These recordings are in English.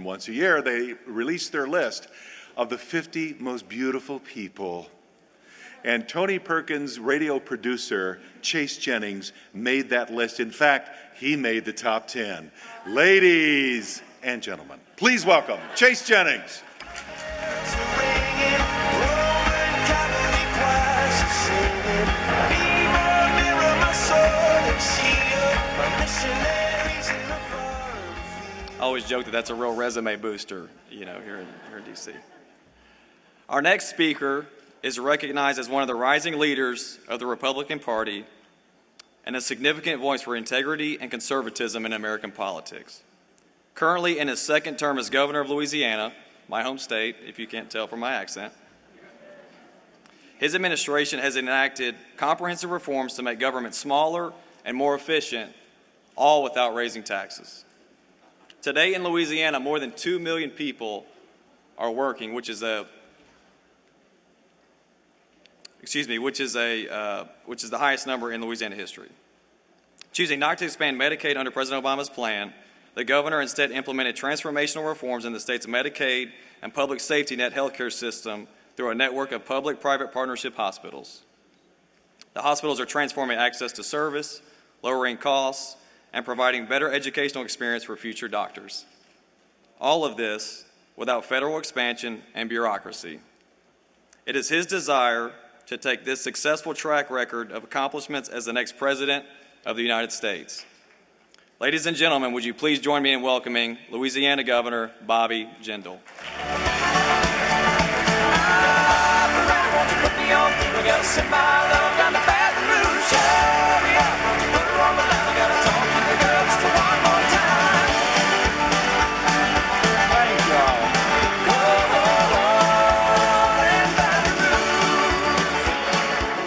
once a year, they release their list of the 50 most beautiful people. And Tony Perkins' radio producer, Chase Jennings, made that list. In fact, he made the top 10. Ladies and gentlemen, please welcome Chase Jennings. I always joke that that's a real resume booster, here in D.C. Our next speaker is recognized as one of the rising leaders of the Republican Party and a significant voice for integrity and conservatism in American politics. Currently in his second term as governor of Louisiana, my home state, if you can't tell from my accent, his administration has enacted comprehensive reforms to make government smaller and more efficient, all without raising taxes. Today in Louisiana, more than 2 million people are working, which is the highest number in Louisiana history. Choosing not to expand Medicaid under President Obama's plan, the governor instead implemented transformational reforms in the state's Medicaid and public safety net healthcare system through a network of public-private partnership hospitals. The hospitals are transforming access to service, lowering costs, and providing better educational experience for future doctors. All of this without federal expansion and bureaucracy. It is his desire to take this successful track record of accomplishments as the next President of the United States. Ladies and gentlemen, would you please join me in welcoming Louisiana Governor Bobby Jindal.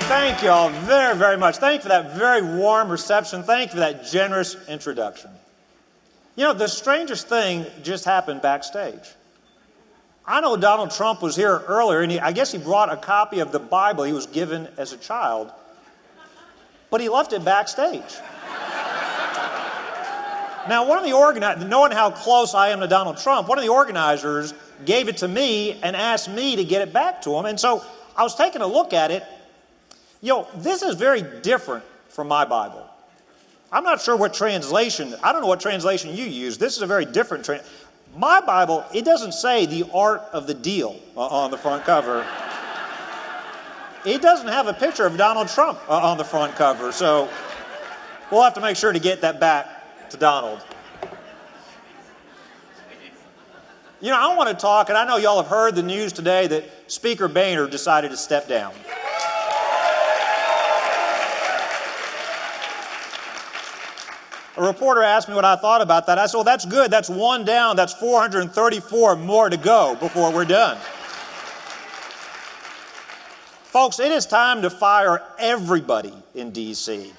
Thank you all very, very much. Thank you for that very warm reception. Thank you for that generous introduction. The strangest thing just happened backstage. I know Donald Trump was here earlier, and I guess he brought a copy of the Bible he was given as a child, but he left it backstage. Now, one of the organizers, knowing how close I am to Donald Trump, one of the organizers gave it to me and asked me to get it back to him, and so I was taking a look at it. This is very different from my Bible. I'm not sure what translation, I don't know what translation you use. This is a very different translation. My Bible, it doesn't say the art of the deal on the front cover. It doesn't have a picture of Donald Trump on the front cover, so we'll have to make sure to get that back to Donald. I want to talk, and I know y'all have heard the news today that Speaker Boehner decided to step down. A reporter asked me what I thought about that. I said, well, that's good. That's one down. That's 434 more to go before we're done. Folks, it is time to fire everybody in D.C.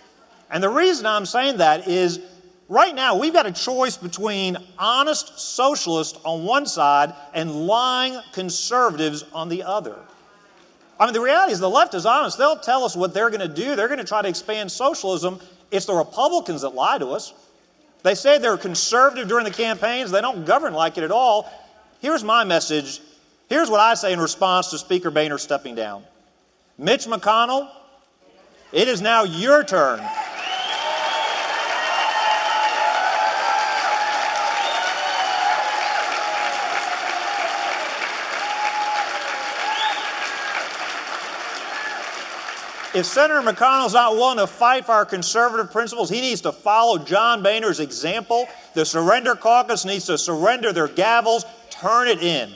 And the reason I'm saying that is right now we've got a choice between honest socialists on one side and lying conservatives on the other. The reality is the left is honest. They'll tell us what they're going to do. They're going to try to expand socialism. It's the Republicans that lie to us. They say they're conservative during the campaigns. They don't govern like it at all. Here's my message. Here's what I say in response to Speaker Boehner stepping down. Mitch McConnell, it is now your turn. If Senator McConnell's not willing to fight for our conservative principles, he needs to follow John Boehner's example. The Surrender Caucus needs to surrender their gavels, turn it in.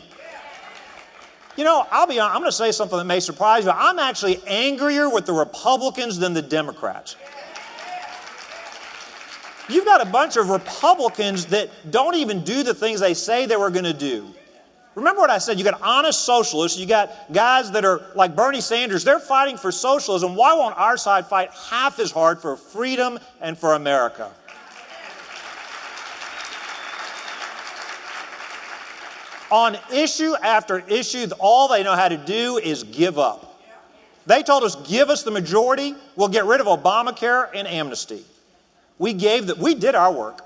I'll be honest, I'm going to say something that may surprise you. I'm actually angrier with the Republicans than the Democrats. You've got a bunch of Republicans that don't even do the things they say they were going to do. Remember what I said, you got honest socialists, you got guys that are like Bernie Sanders, they're fighting for socialism. Why won't our side fight half as hard for freedom and for America? On issue after issue, all they know how to do is give up. They told us, give us the majority, we'll get rid of Obamacare and amnesty. We did our work.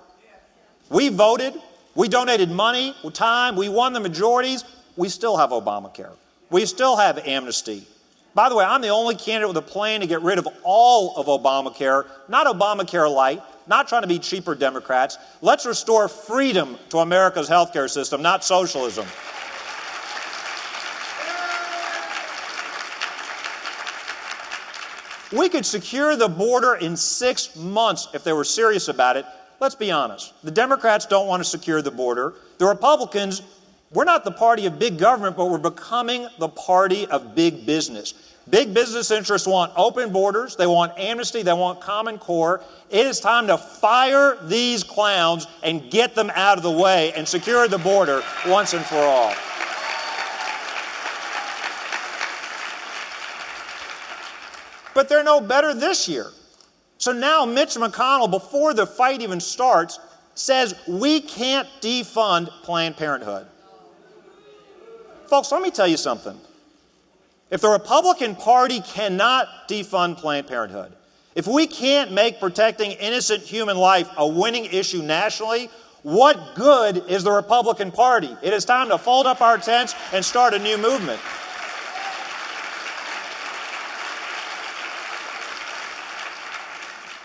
We voted. We donated money, time, we won the majorities. We still have Obamacare. We still have amnesty. By the way, I'm the only candidate with a plan to get rid of all of Obamacare, not Obamacare light, not trying to be cheaper Democrats. Let's restore freedom to America's healthcare system, not socialism. We could secure the border in 6 months if they were serious about it. Let's be honest. The Democrats don't want to secure the border. The Republicans, we're not the party of big government, but we're becoming the party of big business. Big business interests want open borders. They want amnesty. They want Common Core. It is time to fire these clowns and get them out of the way and secure the border once and for all. But they're no better this year. So now Mitch McConnell, before the fight even starts, says we can't defund Planned Parenthood. Folks, let me tell you something. If the Republican Party cannot defund Planned Parenthood, if we can't make protecting innocent human life a winning issue nationally, what good is the Republican Party? It is time to fold up our tents and start a new movement.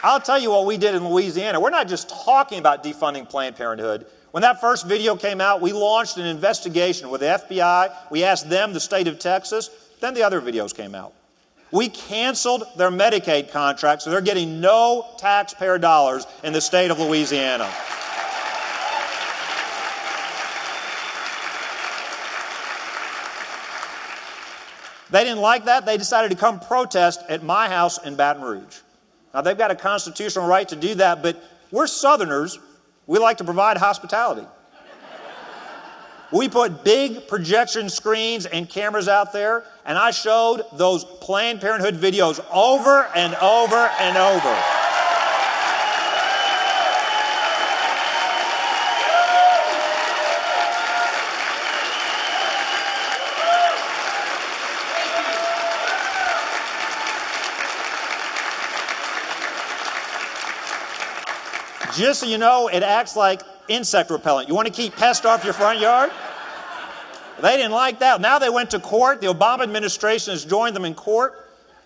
I'll tell you what we did in Louisiana. We're not just talking about defunding Planned Parenthood. When that first video came out, we launched an investigation with the FBI. We asked them, the state of Texas. Then the other videos came out. We canceled their Medicaid contract, so they're getting no taxpayer dollars in the state of Louisiana. They didn't like that. They decided to come protest at my house in Baton Rouge. Now, they've got a constitutional right to do that, but we're Southerners. We like to provide hospitality. We put big projection screens and cameras out there, and I showed those Planned Parenthood videos over and over and over. Just so you know, it acts like insect repellent. You want to keep pests off your front yard? They didn't like that. Now they went to court. The Obama administration has joined them in court.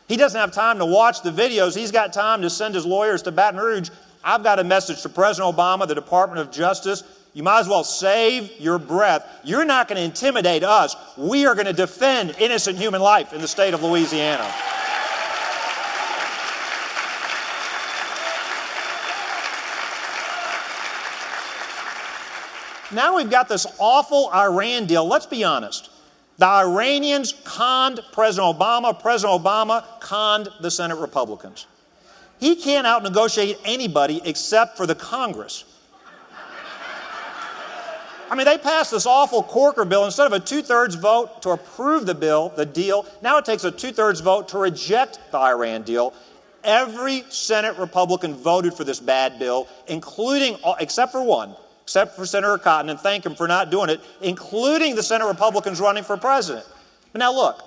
He doesn't have time to watch the videos. He's got time to send his lawyers to Baton Rouge. I've got a message to President Obama, the Department of Justice. You might as well save your breath. You're not going to intimidate us. We are going to defend innocent human life in the state of Louisiana. Now we've got this awful Iran deal. Let's be honest. The Iranians conned President Obama. President Obama conned the Senate Republicans. He can't out-negotiate anybody except for the Congress. I mean, they passed this awful Corker bill. Instead of a two-thirds vote to approve the bill, the deal, now it takes a two-thirds vote to reject the Iran deal. Every Senate Republican voted for this bad bill, including, except for one, except for Senator Cotton, and thank him for not doing it, including the Senate Republicans running for president. But now look,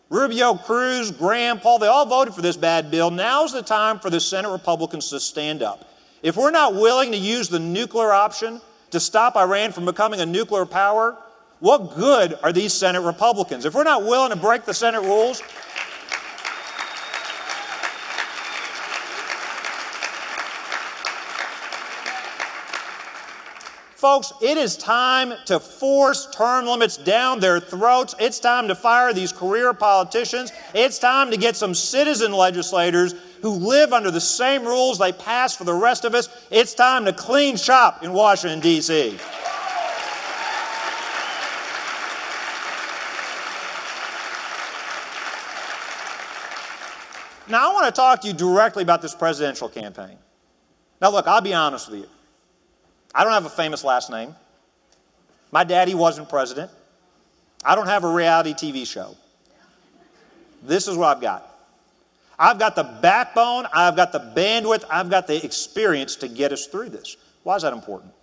Rubio, Cruz, Graham, Paul, they all voted for this bad bill. Now's the time for the Senate Republicans to stand up. If we're not willing to use the nuclear option to stop Iran from becoming a nuclear power, what good are these Senate Republicans? If we're not willing to break the Senate rules, folks, it is time to force term limits down their throats. It's time to fire these career politicians. It's time to get some citizen legislators who live under the same rules they pass for the rest of us. It's time to clean shop in Washington, D.C. Now, I want to talk to you directly about this presidential campaign. Now, look, I'll be honest with you. I don't have a famous last name. My daddy wasn't president. I don't have a reality TV show. This is what I've got. I've got the backbone, I've got the bandwidth, I've got the experience to get us through this. Why is that important?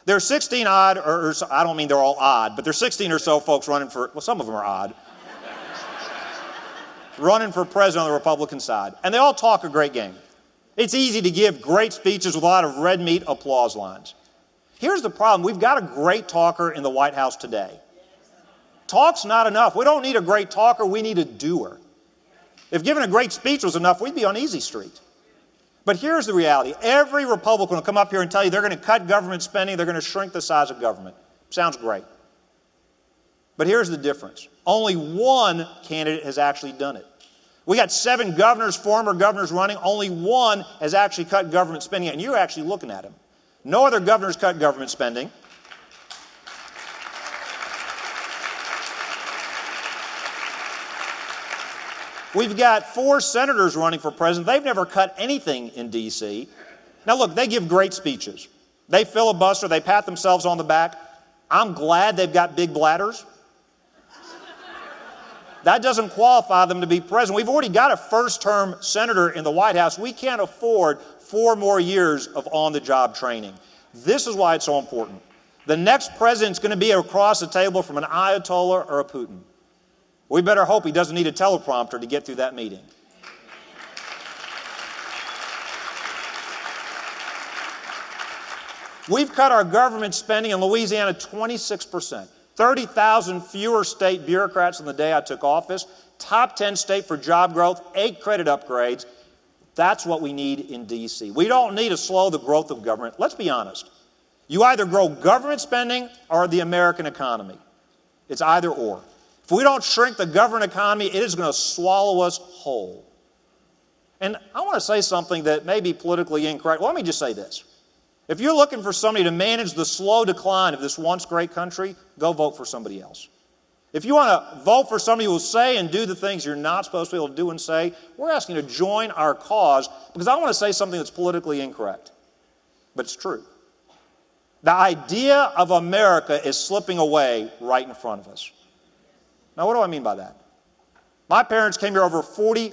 There are 16 odd, or I don't mean they're all odd, but there are 16 or so folks running for, well, some of them are odd, running for president on the Republican side. And they all talk a great game. It's easy to give great speeches with a lot of red meat applause lines. Here's the problem. We've got a great talker in the White House today. Talk's not enough. We don't need a great talker. We need a doer. If giving a great speech was enough, we'd be on easy street. But here's the reality. Every Republican will come up here and tell you they're going to cut government spending, they're going to shrink the size of government. Sounds great. But here's the difference. Only one candidate has actually done it. We got 7 governors, former governors running. Only one has actually cut government spending, and you're actually looking at him. No other governors cut government spending. We've got 4 senators running for president. They've never cut anything in D.C. Now, look, they give great speeches. They filibuster. They pat themselves on the back. I'm glad they've got big bladders. That doesn't qualify them to be president. We've already got a first-term senator in the White House. We can't afford 4 more years of on-the-job training. This is why it's so important. The next president's going to be across the table from an Ayatollah or a Putin. We better hope he doesn't need a teleprompter to get through that meeting. We've cut our government spending in Louisiana 26%. 30,000 fewer state bureaucrats on the day I took office. Top 10 state for job growth, 8 credit upgrades. That's what we need in D.C. We don't need to slow the growth of government. Let's be honest. You either grow government spending or the American economy. It's either or. If we don't shrink the government economy, it is going to swallow us whole. And I want to say something that may be politically incorrect. Well, let me just say this. If you're looking for somebody to manage the slow decline of this once great country, go vote for somebody else. If you want to vote for somebody who will say and do the things you're not supposed to be able to do and say, we're asking you to join our cause because I want to say something that's politically incorrect. But it's true. The idea of America is slipping away right in front of us. Now, what do I mean by that? My parents came here over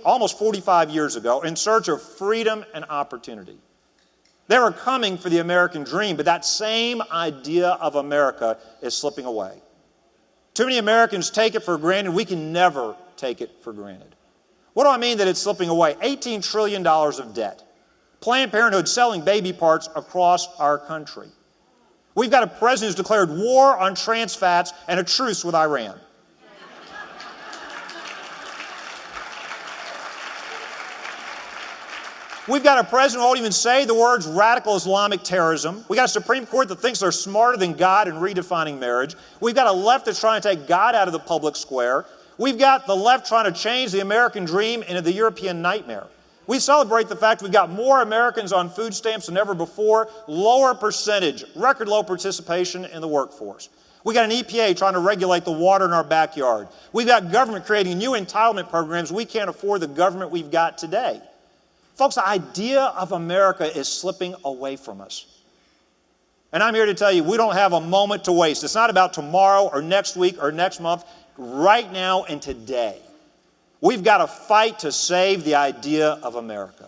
almost 45 years ago in search of freedom and opportunity. They were coming for the American dream, but that same idea of America is slipping away. Too many Americans take it for granted. We can never take it for granted. What do I mean that it's slipping away? $18 trillion of debt. Planned Parenthood selling baby parts across our country. We've got a president who's declared war on trans fats and a truce with Iran. We've got a president who won't even say the words radical Islamic terrorism. We've got a Supreme Court that thinks they're smarter than God in redefining marriage. We've got a left that's trying to take God out of the public square. We've got the left trying to change the American dream into the European nightmare. We celebrate the fact we've got more Americans on food stamps than ever before, lower percentage, record low participation in the workforce. We've got an EPA trying to regulate the water in our backyard. We've got government creating new entitlement programs. We can't afford the government we've got today. Folks, the idea of America is slipping away from us. And I'm here to tell you, we don't have a moment to waste. It's not about tomorrow or next week or next month. Right now and today, we've got to fight to save the idea of America.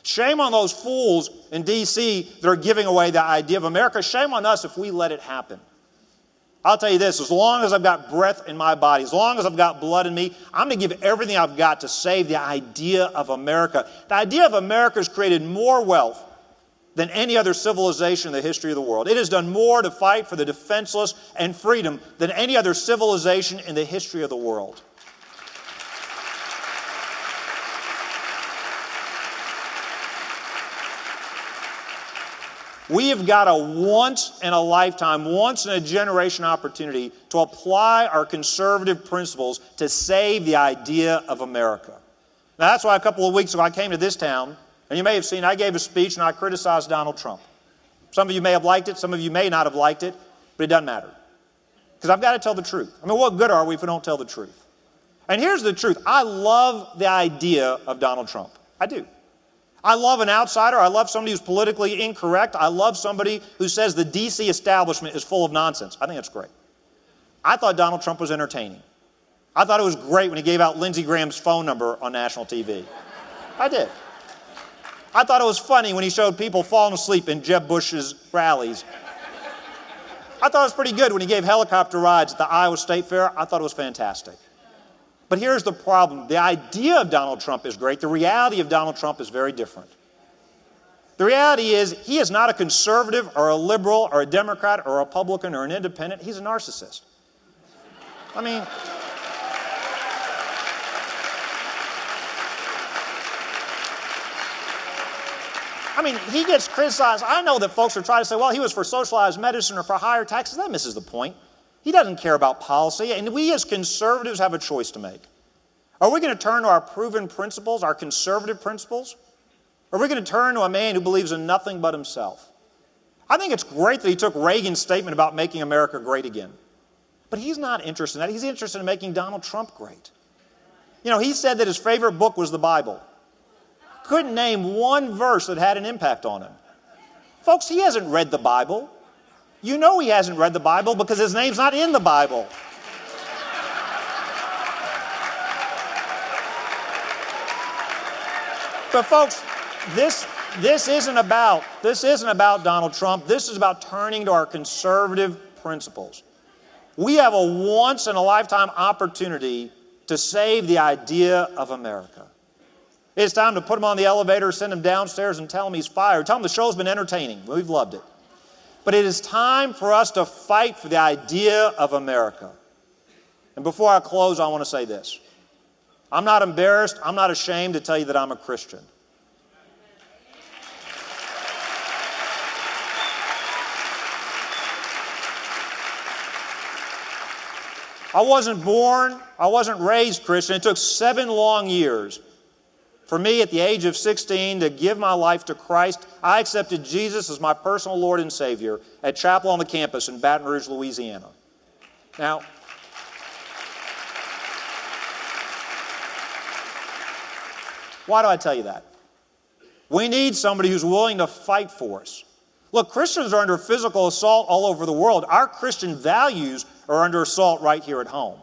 Shame on those fools in D.C. that are giving away the idea of America. Shame on us if we let it happen. I'll tell you this, as long as I've got breath in my body, as long as I've got blood in me, I'm going to give everything I've got to save the idea of America. The idea of America has created more wealth than any other civilization in the history of the world. It has done more to fight for the defenseless and freedom than any other civilization in the history of the world. We have got a once-in-a-lifetime, once-in-a-generation opportunity to apply our conservative principles to save the idea of America. Now, that's why a couple of weeks ago I came to this town, and you may have seen I gave a speech and I criticized Donald Trump. Some of you may have liked it, some of you may not have liked it, but it doesn't matter. Because I've got to tell the truth. I mean, what good are we if we don't tell the truth? And here's the truth. I love the idea of Donald Trump. I do. I love an outsider. I love somebody who's politically incorrect. I love somebody who says the D.C. establishment is full of nonsense. I think that's great. I thought Donald Trump was entertaining. I thought it was great when he gave out Lindsey Graham's phone number on national TV. I did. I thought it was funny when he showed people falling asleep in Jeb Bush's rallies. I thought it was pretty good when he gave helicopter rides at the Iowa State Fair. I thought it was fantastic. But here's the problem. The idea of Donald Trump is great. The reality of Donald Trump is very different. The reality is he is not a conservative or a liberal or a Democrat or a Republican or an independent. He's a narcissist. I mean, he gets criticized. I know that folks are trying to say, well, he was for socialized medicine or for higher taxes. That misses the point. He doesn't care about policy, and we as conservatives have a choice to make. Are we going to turn to our proven principles, our conservative principles? Or are we going to turn to a man who believes in nothing but himself? I think it's great that he took Reagan's statement about making America great again. But he's not interested in that. He's interested in making Donald Trump great. You know, he said that his favorite book was the Bible. Couldn't name one verse that had an impact on him. Folks, he hasn't read the Bible. You know he hasn't read the Bible because his name's not in the Bible. But folks, this isn't about Donald Trump. This is about turning to our conservative principles. We have a once-in-a-lifetime opportunity to save the idea of America. It's time to put him on the elevator, send him downstairs, and tell him he's fired. Tell him the show's been entertaining. We've loved it. But it is time for us to fight for the idea of America. And before I close, I want to say this. I'm not embarrassed. I'm not ashamed to tell you that I'm a Christian. I wasn't raised Christian. It took 7 long years for me at the age of 16 to give my life to Christ. I accepted Jesus as my personal Lord and Savior at Chapel on the Campus in Baton Rouge, Louisiana. Now, why do I tell you that? We need somebody who's willing to fight for us. Look, Christians are under physical assault all over the world. Our Christian values are under assault right here at home.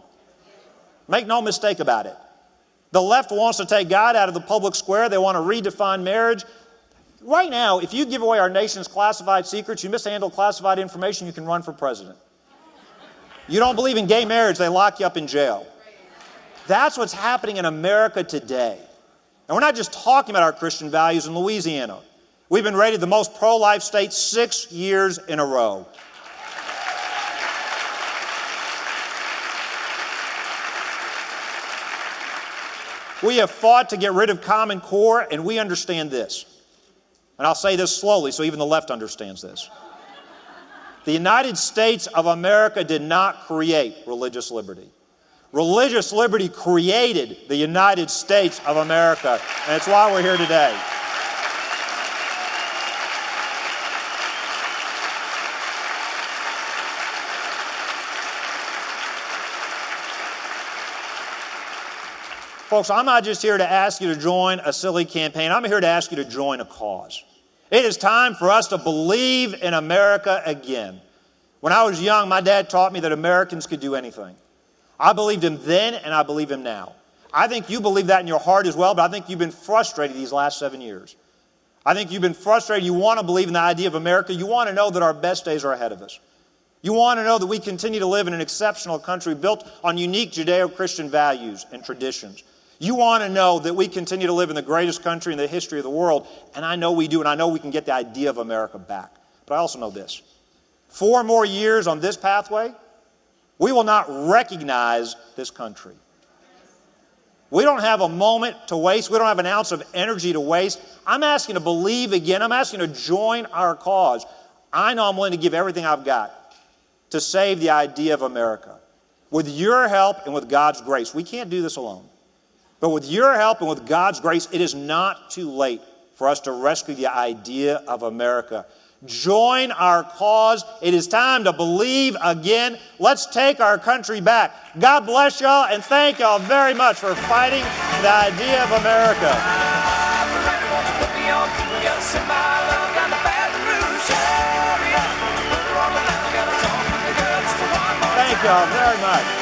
Make no mistake about it. The left wants to take God out of the public square. They want to redefine marriage. Right now, if you give away our nation's classified secrets, you mishandle classified information, you can run for president. You don't believe in gay marriage, they lock you up in jail. That's what's happening in America today. And we're not just talking about our Christian values in Louisiana. We've been rated the most pro-life state 6 years in a row. We have fought to get rid of Common Core, and we understand this. And I'll say this slowly so even the left understands this. The United States of America did not create religious liberty. Religious liberty created the United States of America, and it's why we're here today. Folks, I'm not just here to ask you to join a silly campaign. I'm here to ask you to join a cause. It is time for us to believe in America again. When I was young, my dad taught me that Americans could do anything. I believed him then, and I believe him now. I think you believe that in your heart as well, but I think you've been frustrated these last 7 years. I think you've been frustrated. You want to believe in the idea of America. You want to know that our best days are ahead of us. You want to know that we continue to live in an exceptional country built on unique Judeo-Christian values and traditions. You want to know that we continue to live in the greatest country in the history of the world, and I know we do, and I know we can get the idea of America back. But I also know this. 4 more years on this pathway, we will not recognize this country. We don't have a moment to waste. We don't have an ounce of energy to waste. I'm asking to believe again. I'm asking to join our cause. I know I'm willing to give everything I've got to save the idea of America. With your help and with God's grace. We can't do this alone. But with your help and with God's grace, it is not too late for us to rescue the idea of America. Join our cause. It is time to believe again. Let's take our country back. God bless y'all, and thank y'all very much for fighting for the idea of America. Thank y'all very much.